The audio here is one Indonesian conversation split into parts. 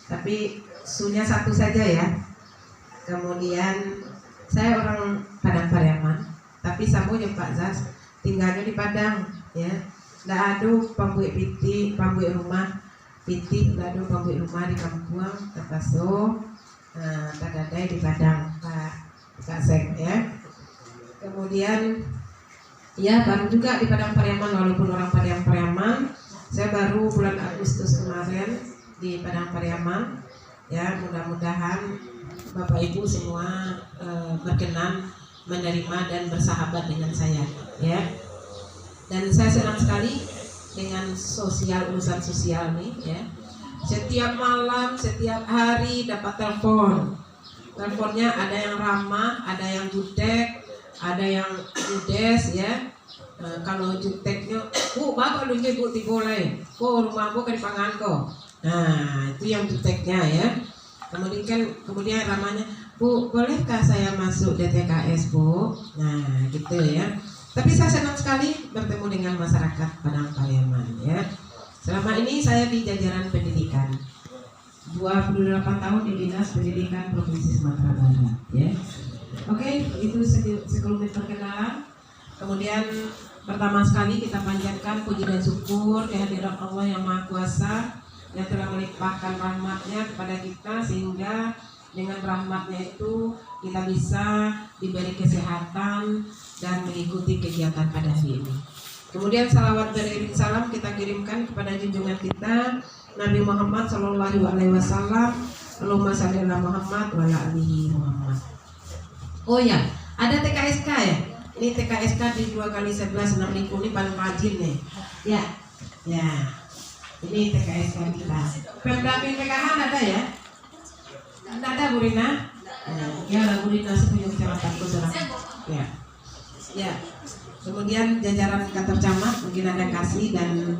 tapi sunya satu saja ya. Kemudian saya orang Padang Pariaman, tapi sambo jeung Pak Zas tinggalnya di Padang ya. Ndak ada pambuik piti, pambuik rumah piti, ndak ada pambuik rumah di kampung terpaso. Tadadai di Padang Pak Sek ya. Kemudian ya baru juga di Padang Pariaman, walaupun orang Padang Pariaman, saya baru bulan Agustus kemarin di Padang Pariaman ya. Mudah-mudahan Bapak Ibu semua berkenan menerima dan bersahabat dengan saya ya. Dan saya senang sekali dengan urusan sosial nih ya. Setiap malam, setiap hari dapat telepon. Teleponnya ada yang ramah, ada yang jutek, ada yang judes ya. Kalau juteknya, bu, bapak lu bu tiboleh, bu rumah bu kan dipangan kok. Nah itu yang juteknya ya. Kemudian ramanya, bu bolehkah saya masuk DTKS bu? Nah gitu ya. Tapi saya senang sekali bertemu dengan masyarakat Padang Pariaman ya. Selama ini saya di jajaran pendidikan 28 tahun di Dinas Pendidikan Provinsi Sumatera Barat ya. Oke, itu sekelumit perkenalan. Kemudian pertama sekali kita panjatkan puji dan syukur kehadiran Allah yang Maha Kuasa yang telah melimpahkan rahmatnya kepada kita, sehingga dengan rahmatnya itu kita bisa diberi kesehatan dan mengikuti kegiatan pada hari ini. Kemudian salawat beriring salam kita kirimkan kepada junjungan kita Nabi Muhammad Sallallahu Alaihi Wasallam. Allahumma shalli ala Muhammad wa ala alihi Muhammad. Oh ya, ada TKSK ya. Ini TKSK di 2x11 6.000 ini paling rajin nih. Ya, ya. Ini TKSK kita. Pendamping PKH ada ya? Tidak ada Bu Rina? Ya, Bu Rina sepunya kecamatan Kusura. Ya, ya. Kemudian jajaran kantor camat mungkin ada kasih dan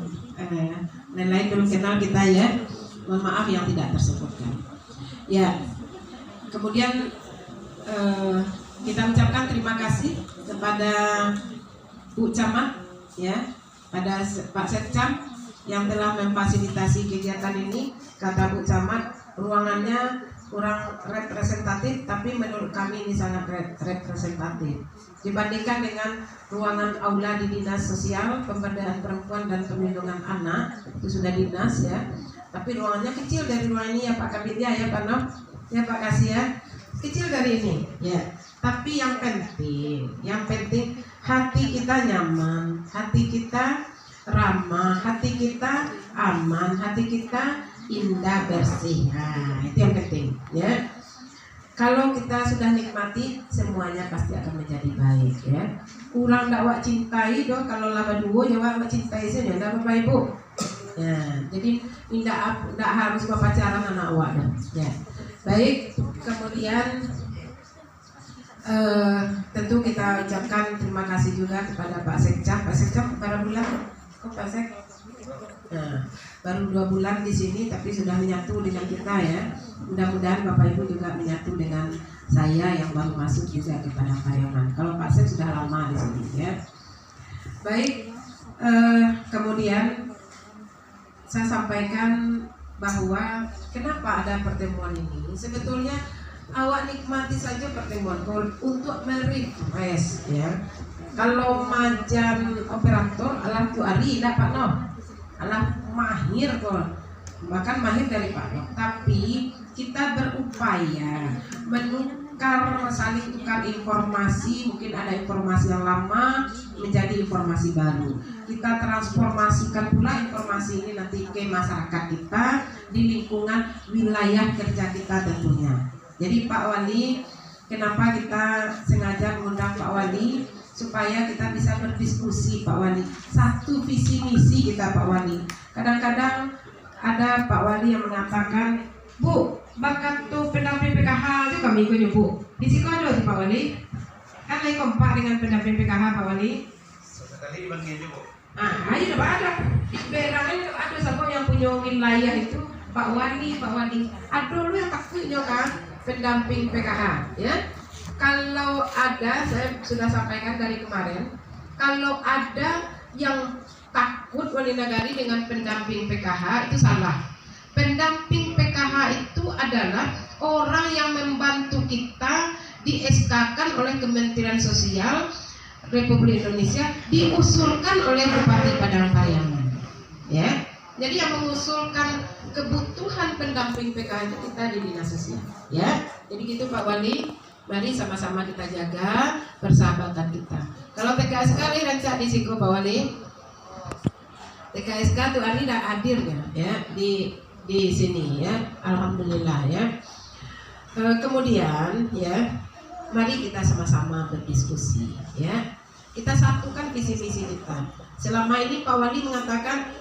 lain-lain belum kenal kita ya. Mohon maaf yang tidak tersebutkan. Ya. Kemudian kita ucapkan terima kasih kepada Bu Camat ya, pada Pak Setcam yang telah memfasilitasi kegiatan ini. Kata Bu Camat, ruangannya kurang representatif, tapi menurut kami ini sangat representatif dibandingkan dengan ruangan aula di Dinas Sosial, Pemberdayaan Perempuan dan Perlindungan Anak. Itu sudah dinas ya, tapi ruangannya kecil dari ruang ini ya Pak Kabit ya Pak Noh ya Pak Kasih ya, kecil dari ini ya. Tapi yang penting hati kita nyaman, hati kita ramah, hati kita aman, hati kita indah bersih. Nah, itu yang penting ya. Kalau kita sudah nikmati, semuanya pasti akan menjadi baik ya. Kurang dak wak cintai do, kalau laba duo ya wak cintai saja dah Bapak Ibu. Ya, jadi tidak harus pacaran anak awak dah. Ya. Baik, kemudian tentu kita ucapkan terima kasih juga kepada Pak Sekcam. Pak Sekcam berapa bulan? Kok Pak Sek? Nah, baru 2 bulan di sini, tapi sudah menyatu dengan kita ya. Mudah-mudahan Bapak Ibu juga menyatu dengan saya yang baru masuk juga ke Padang Pariaman. Kalau Pak Sek sudah lama di sini ya. Baik, kemudian saya sampaikan bahwa kenapa ada pertemuan ini. Sebetulnya awak nikmati saja pertemuan untuk merefresh ya. Kalau majan operator alah tu ari dah Pak Noh, alah mahir kok, bahkan mahir dari Pak Noh. Tapi kita berupaya menukar, saling tukar informasi. Mungkin ada informasi yang lama menjadi informasi baru. Kita transformasikan pula informasi ini nanti ke masyarakat kita di lingkungan wilayah kerja kita tentunya. Jadi Pak Wali, kenapa kita sengaja mengundang Pak Wali? Supaya kita bisa berdiskusi Pak Wali. Satu visi misi kita Pak Wali. Kadang-kadang ada Pak Wali yang mengatakan, Bu, bakat tuh pendamping PKH juga kami ikut Bu. Di situ ada Pak Wali. Kan lagi kompak dengan pendamping PKH Pak Wali. Sekali dibagiin Bu. Ayo udah ada. Berangnya ada siapa yang punya wilayah itu Pak Wali. Aduh lu yang takutnya kan pendamping PKH ya. Kalau ada, saya sudah sampaikan dari kemarin, kalau ada yang takut Wali Nagari dengan pendamping PKH itu salah. Pendamping PKH adalah orang yang membantu kita di SK-kan oleh Kementerian Sosial Republik Indonesia, diusulkan oleh Bupati Padang Pariaman. Ya, jadi yang mengusulkan kebutuhan pendamping PKH itu kita di Dinas Sosial. Ya, jadi gitu Pak Wali. Mari sama-sama kita jaga persahabatan kita. Kalau TKSK ini rancak di Siko Pak Wali. TKSK tuh hari dah hadir ya di sini ya. Alhamdulillah ya. Kemudian ya, mari kita sama-sama berdiskusi ya. Kita satukan visi-visi kita. Selama ini Pak Wali mengatakan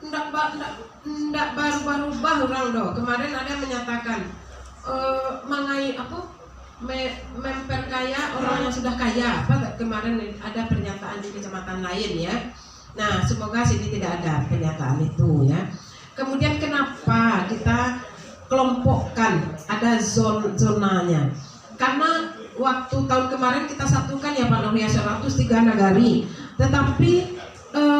ndak baru-baru orang doh. Kemarin ada yang menyatakan mengenai apa? Memperkaya orang yang sudah kaya. Apa kemarin ada pernyataan di kecamatan lain ya. Nah, semoga sini tidak ada pernyataan itu ya. Kemudian kenapa kita kelompokkan ada zonanya? Karena waktu tahun kemarin kita satukan ya Pak Nur ya 103 nagari. Tetapi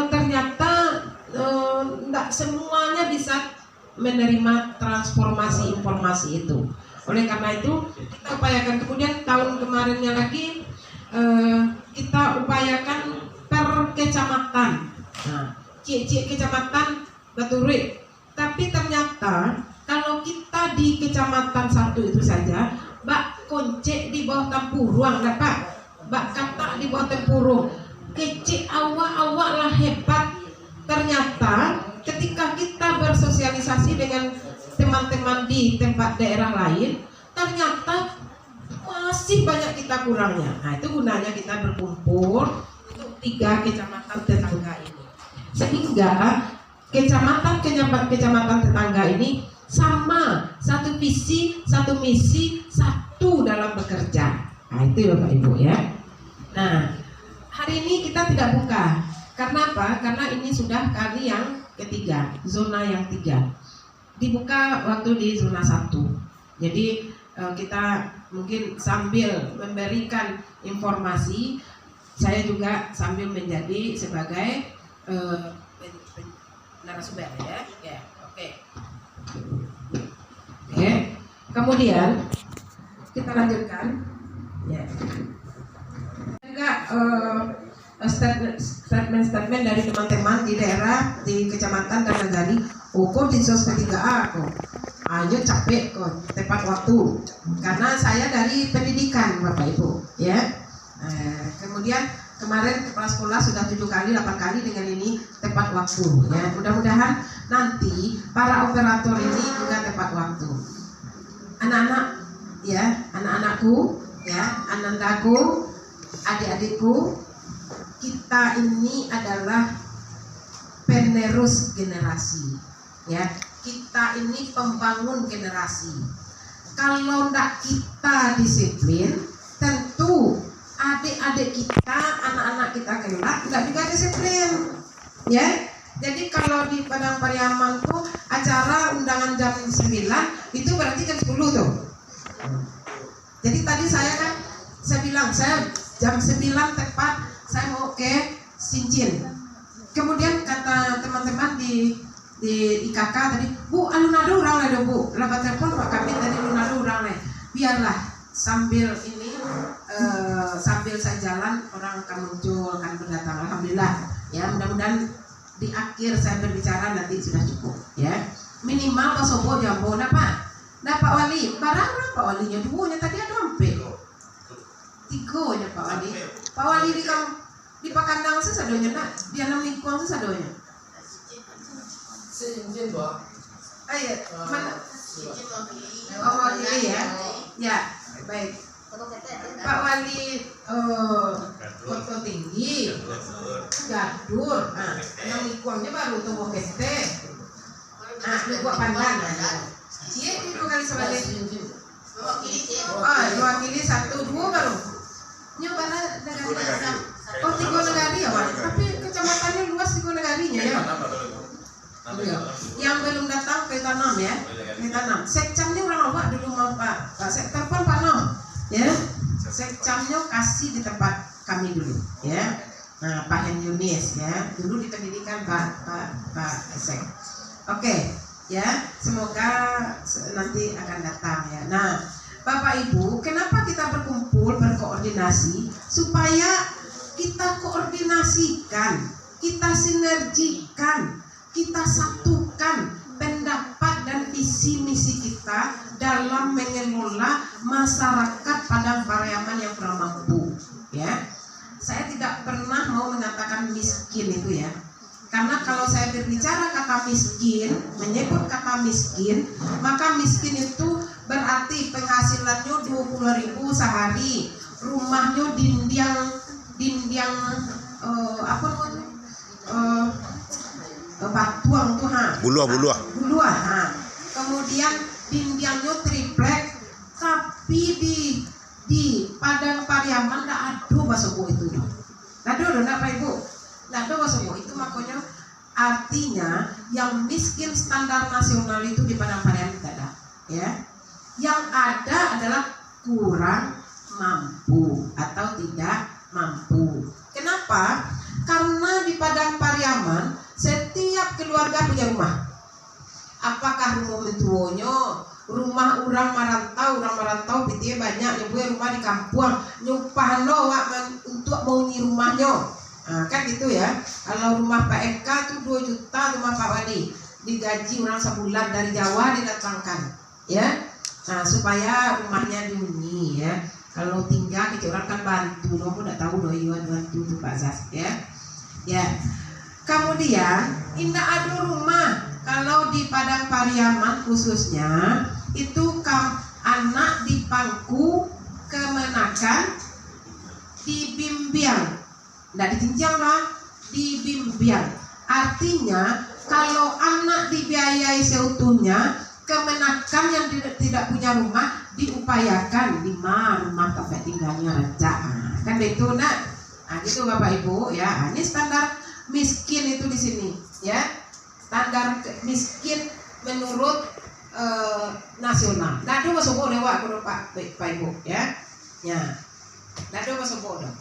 ternyata tidak semuanya bisa menerima transformasi informasi itu. Oleh karena itu kita upayakan, kemudian tahun kemarinnya lagi kita upayakan per kecamatan. Nah, kecamatan Baturi. Tapi ternyata kalau kita di kecamatan satu itu saja, bak koncek di bawah Tempurung, enggak Pak? Bak kata di bawah Tempurung. Kecik awak lah hebat. Ternyata ketika kita bersosialisasi dengan teman-teman di tempat daerah lain, ternyata masih banyak kita kurangnya. Nah, itu gunanya kita berkumpul untuk 3 kecamatan tetangga ini, sehingga kecamatan tetangga ini sama, satu visi, satu misi, satu dalam bekerja. Nah, itu Bapak Ibu ya. Nah, hari ini kita tidak buka. Karena apa? Karena ini sudah kali yang ketiga, zona yang 3. Dibuka waktu di zona 1. Jadi kita mungkin sambil memberikan informasi, saya juga sambil menjadi sebagai narasumber ya. Ya, oke. Oke. Kemudian kita lanjutkan. Ya. Juga statement dari teman-teman di daerah, di kecamatan dan nagari. Kok di sos ke-3A kok ayo capek kok tepat waktu, karena saya dari pendidikan Bapak Ibu ya. Kemudian kemarin kepala sekolah sudah 7 kali 8 kali dengan ini tepat waktu ya. Mudah-mudahan nanti para operator ini juga tepat waktu. Anak-anak ya, anak-anakku ya, anandaku, adik-adikku, kita ini adalah penerus generasi ya. Kita ini pembangun generasi. Kalau tidak kita disiplin, tentu adik-adik kita, anak-anak kita kelak tidak juga disiplin ya. Jadi kalau di Padang Pariaman tuh acara undangan jam 9 itu berarti jam 10 tuh. Jadi tadi saya bilang saya jam 9 tepat saya mau ke Sincin. Kemudian kata teman-teman di IKK tadi, Bu, alun-alun orang lah Bu. Lepas telepon Pak Kabit tadi alun-alun orang lah. Biarlah sambil ini sambil saya jalan orang akan muncul, akan berdatang. Alhamdulillah. Ya, mudah-mudahan di akhir saya berbicara nanti sudah cukup ya. Minimal Pak Sobo jambo Pak. Nah Pak Wali, barang Pak Walinya 2-nya tadi ada hampir 3-nya Pak Wali. Pak Wali di Pakandang sesadonya nak, dia nam lingkuang sesadonya. Sinjin Pak. Ayo, mana? Pak Wali ya. Ya, baik. Pak Wali Kota Tinggi, Gadur. Nah, nam lingkuangnya baru tuh Bokete. Nah, lu buat pandan. Iya, itu kali sebagai mewakili 1, 2 baru. Nyoba negara. Oh, 3 negari ya, Pak. Tapi kecamatannya luas 3 negarinya ya. Yang belum datang ke tanam ya. Ke tanam. Sekcamnya orang awak dulu mau Pak. Sektor pun Pak Nom. Ya. Sekcamnya kasih di tempat kami dulu ya. Nah, Pak Hen Yunis ya. Dulu di pendidikan Pak Sek. Oke. ya. Semoga nanti akan datang ya. Nah, Bapak Ibu, kenapa kita berkumpul berkoordinasi? Supaya kita koordinasikan, kita sinergikan, kita satukan pendapat dan visi misi kita dalam mengelola masyarakat Padang Pariaman yang kurang mampu ya. Saya tidak pernah mau mengatakan miskin itu ya, karena kalau saya berbicara kata miskin, menyebut kata miskin, maka miskin itu berarti penghasilannya 20.000 sehari, rumahnya dinding apa namanya, batuang tuh Buluah. kemudian dindingnya triplek, tapi di Padang Pariaman nggak ada basobo itu, nggak ada Pak Ibu, nggak ada basobo itu. Makanya artinya yang miskin standar nasional itu di Padang Pariaman tidak ada ya. Yang ada adalah kurang mampu atau tidak mampu. Kenapa? Karena di Padang Pariaman setiap keluarga punya rumah. Apakah rumah mentuonya, rumah orang marantau pitinya banyak, nyebuah rumah di kampung, nyupahno untuk mau nyi rumahnya. Nah, kan gitu ya. Kalau rumah Pak MK tuh 2 juta, rumah Pak Wadi digaji orang sebulan dari Jawa didatangkan, ya. Nah, supaya rumahnya dihuni ya. Kalau tinggal kita orang kan bantu, kamu tidak tahu bantu tuh Pak Zas ya. Ya. Kemudian indah ada rumah kalau di Padang Pariaman khususnya itu anak di pangku kemenakan dibimbing, tidak ditinjau lah, dibimbing. Artinya kalau anak dibiayai seutuhnya, kemenakan yang tidak punya rumah diupayakan rumah tempat tinggalnya rancak. Kan itu nak. Nah, gitu Bapak Ibu ya. Ini standar miskin itu di sini ya. Standar miskin menurut nasional. Nah, itu masuk bodoh Pak Ibu ya. Ya. Nah, itu masuk bodoh.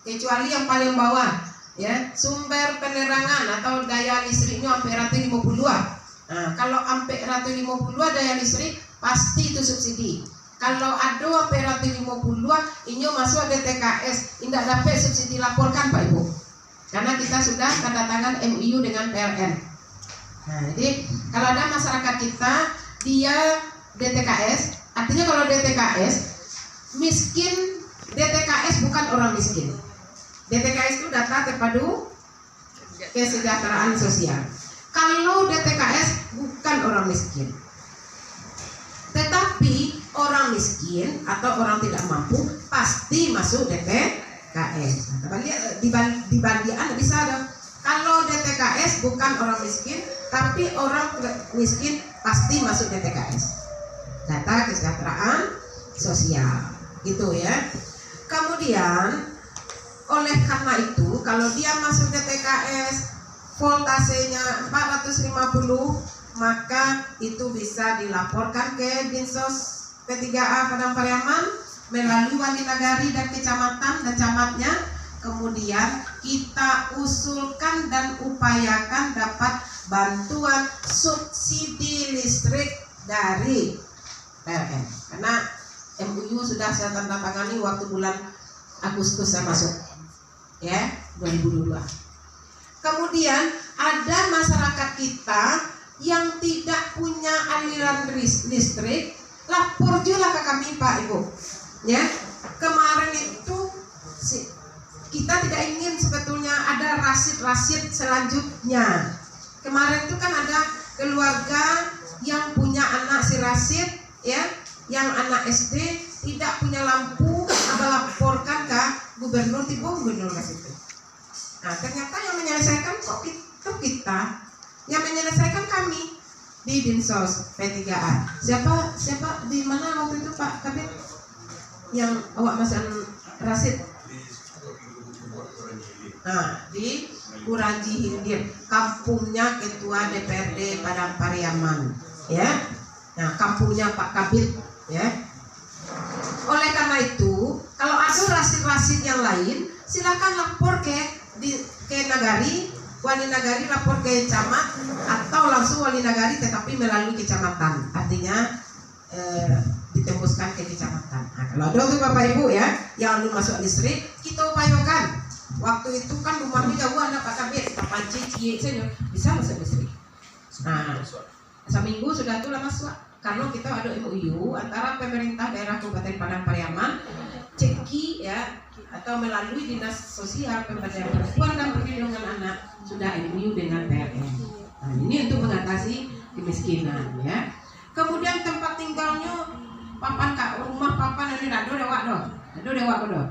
Kecuali yang paling bawah ya, sumber penerangan atau daya listriknya sampai 150. Nah, kalau sampai 150 daya listrik pasti itu subsidi. Kalau ada sampai 150 ini masuk DTKS, tidak dapat subsidi, laporkan Pak Ibu. Karena kita sudah tanda tangan MOU dengan PLN. Nah, jadi kalau ada masyarakat kita dia DTKS, artinya kalau DTKS miskin, DTKS bukan orang miskin. DTKS itu data terpadu kesejahteraan sosial. Kalau DTKS bukan orang miskin, tetapi orang miskin atau orang tidak mampu pasti masuk DTKS. Dibandingkan bisa ada. Kalau DTKS bukan orang miskin, tapi orang miskin pasti masuk DTKS. Data kesejahteraan sosial, gitu ya. Kemudian oleh karena itu, kalau dia masuk DTKS voltasenya 450, maka itu bisa dilaporkan ke Dinsos P3A Padang Pariaman melalui wali nagari dan kecamatan dan camatnya. Kemudian kita usulkan dan upayakan dapat bantuan subsidi listrik dari PLN. Karena MOU sudah saya tanda tangani waktu bulan Agustus saya masuk ya 2022. Kemudian ada masyarakat kita yang tidak punya aliran listrik, lapor juga ke kami Pak Ibu. Ya, kemarin itu kita tidak ingin sebetulnya ada rasid selanjutnya. Kemarin itu kan ada keluarga yang punya anak si rasid, ya, yang anak SD tidak punya lampu, laporkan ke gubernur, gubernur ke situ. Nah, ternyata yang menyelesaikan kok itu kita, yang menyelesaikan kami di Dinsos P3A. Siapa di mana waktu itu Pak Kabit yang awak masan rasid? Nah, di Kuranji Hindir, kampungnya Ketua DPRD Padang Pariaman, ya. Nah, kampungnya Pak Kabit, ya. Oleh karena itu, kalau ada rasid-rasid yang lain, silakan lapor ke nagari wali nagari lapor ke camat atau langsung wali nagari tetapi melalui kecamatan. Artinya ditembuskan ke kecamatan. Nah, kalau ada untuk Bapak Ibu ya yang belum masuk listrik, kita upayakan. Waktu itu kan rumahnya jauh, anak Pak Kabit, Pak Panci, Cie, bisa masuk listrik. Nah, seminggu sudah tuh lama masuk. Karena kita ada MOU antara pemerintah daerah Kabupaten Padang Pariaman, Ceki ya, atau melalui Dinas Sosial Pemberdayaan Perempuan dan Perlindungan Anak sudah MOU dengan PLN. Nah, ini untuk mengatasi kemiskinan ya. Kemudian tempat tinggalnya papan rumah papan ini dado dewa doh.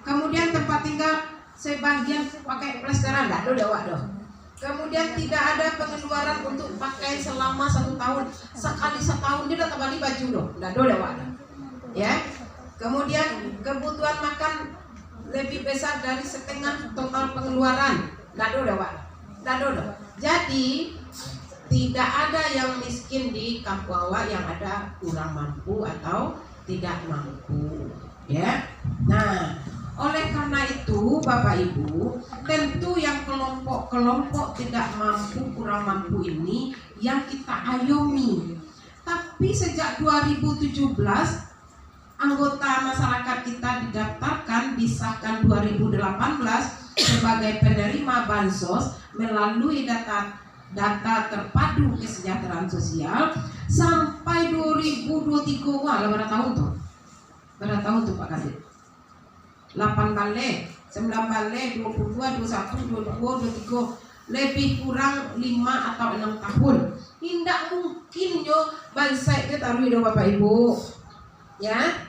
Kemudian tempat tinggal sebagian pakai plesteran dado dewa doh. Kemudian tidak ada pengeluaran untuk pakai selama 1 tahun. Sekali setahun dia datang balik baju doh dado dewa doh. Ya. Kemudian kebutuhan makan lebih besar dari setengah total pengeluaran dado dewa doh. Jadi tidak ada yang miskin di Kampung yang ada kurang mampu atau tidak mampu, ya. Nah, oleh karena itu, Bapak Ibu, tentu yang kelompok-kelompok tidak mampu, kurang mampu ini yang kita ayomi. Tapi sejak 2017, anggota masyarakat kita didaftarkan, disahkan 2018 sebagai penerima bansos melalui data terpadu kesejahteraan sosial sampai 2023. Wah, berapa tahun tuh? Berapa tahun tuh Pak Kadit? 8 balik, 9 balik, 22, 21, 22, 23, lebih kurang 5 atau 6 tahun. Tidak mungkin yo bansai kita taruh hidup Bapak Ibu. Ya.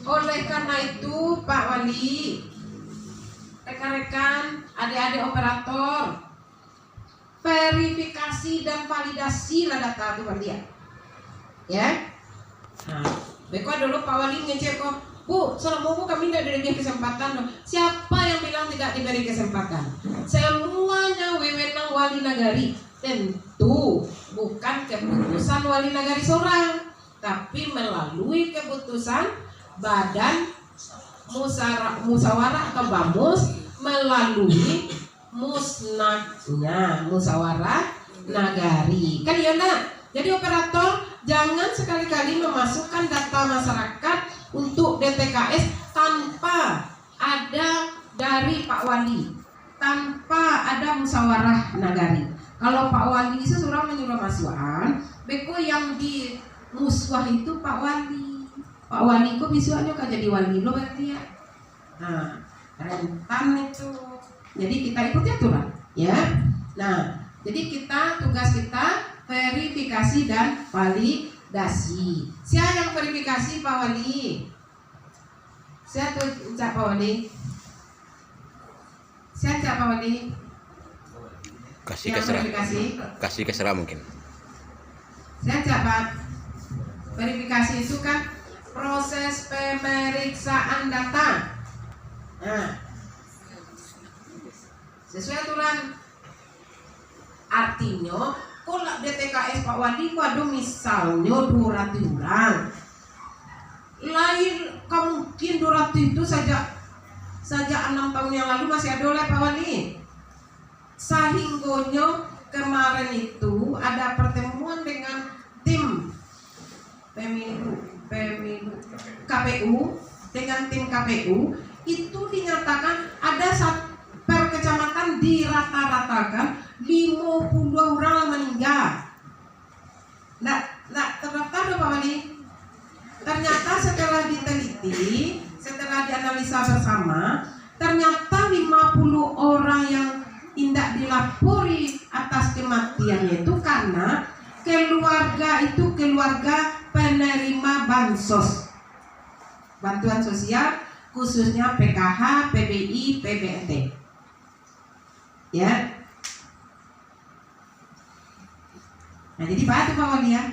Oleh karena itu Pak Wali, rekan-rekan, adik-adik operator, verifikasi dan validasi lah data itu dia, ya. Nah, beko dulu Pak Wali ngecek kok, Bu, selama Bu kami tidak diberi kesempatan. Siapa yang bilang tidak diberi kesempatan? Semuanya wewenang wali nagari. Tentu bukan keputusan wali nagari seorang, tapi melalui keputusan Badan Musyawarah atau BAMUS melalui musnahnya musyawarah nagari kan ya nak. Jadi operator jangan sekali-kali memasukkan data masyarakat untuk DTKS tanpa ada dari Pak Wali, tanpa ada musyawarah nagari. Kalau Pak Wali seseorang menyuruh masukan, beko yang di muswah itu Pak Wali. Pak Wali kok visualnya kan jadi wali lo berarti ya. Nah, rentan itu. Jadi kita ikuti aturan, ya. Nah, jadi tugas kita verifikasi dan validasi. Siapa yang verifikasi Pak Wali? Siapa tuh Pak Wali? Siapa Pak Wali? Kasih keserah mungkin. Siapa? Verifikasi itu kan proses pemeriksaan data. Nah, sesuai aturan. Artinya kalau DTKS Pak Wali ada misalnya 200 orang, lain mungkin 200 itu sejak 6 tahun yang lalu masih ada oleh Pak Wali. Sehinggonya kemarin itu ada pertemuan dengan tim pemilu KPU, dengan tim KPU itu dinyatakan ada per kecamatan dirata-ratakan 52 orang meninggal. Nah, terdaftar Pak Wali. Ternyata setelah diteliti, setelah dianalisa bersama, ternyata 50 orang yang tidak dilapori atas kematiannya itu karena keluarga itu keluarga penerima bansos, bantuan sosial, khususnya PKH, PBI, PBNT. Ya. Nah, jadi Pak Wali ya.